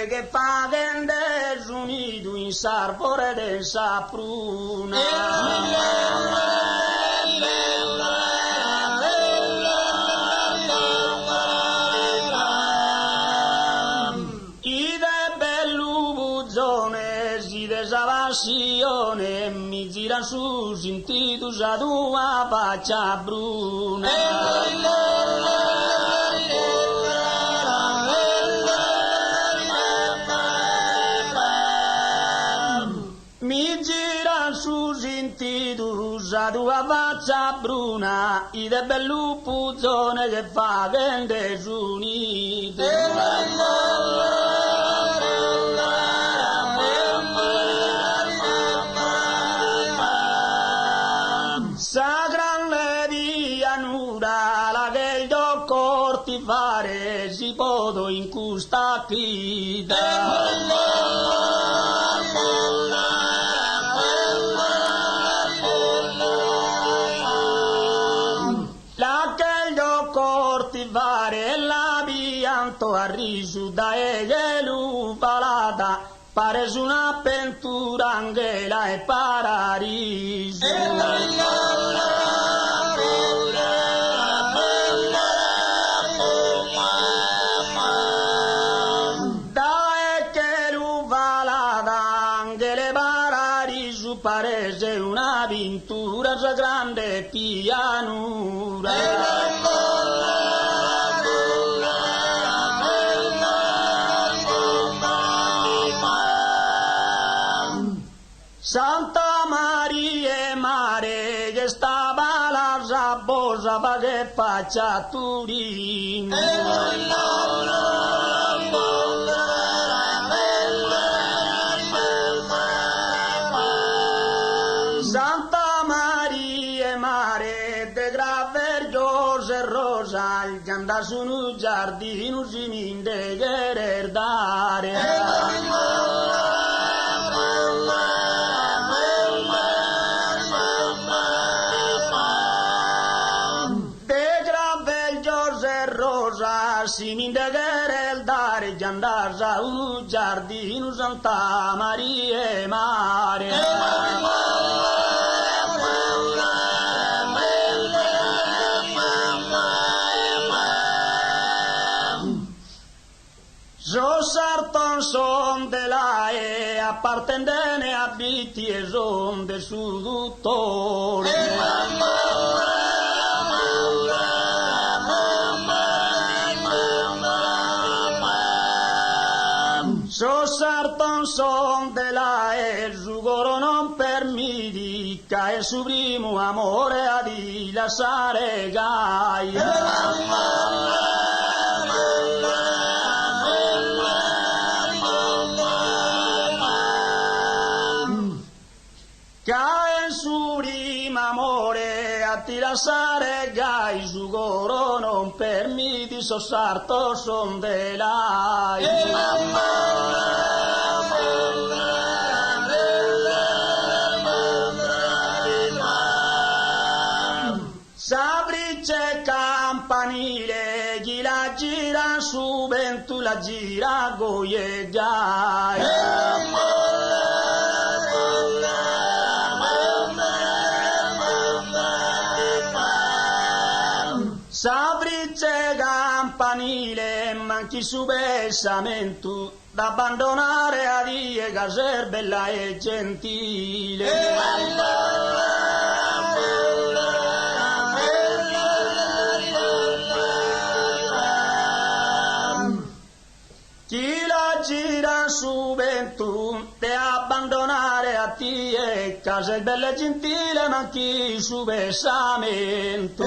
che fa vendere unido in sarpore del sapruna. Ide bellu buzzone si desavazione mi gira su sentito sa tua faccia bruna. Mi gira su sentito sa tua faccia bruna, ide bellu puzzone che fa vende unito. Sa grande pianura, la che il corti fare si podo in questa vita. Fare la pianto a risu da egelu palata pare su una pentura angela e paradiso da egelu palata angela e paradiso parese una pintura sa grande pianura. Santa Maria Mare che stava la sabbosa pa che faccia Turino. Santa Maria Mare de Gravergiosa e Rosa il che anda su un giardino si minde querer dare. Si mi indeghere il dare giandasa un giardino Santa Maria Mare. So sarton son de la appartendene abiti e son de su dottore. So sarton son de la su coro non permidica e su primo amore a di lasciare gaia. Cae su primo amore a ti lasciare gai su coro non permiti so sarto son de la Sabrice campanile chi la gira su ventu la gira goie gai. Sabrice campanile manchi su bessamento da abbandonare a die che ser bella e gentile. Chi la gira su ventu te abbandonare a tie che ser bella e gentile manchi su bessamento.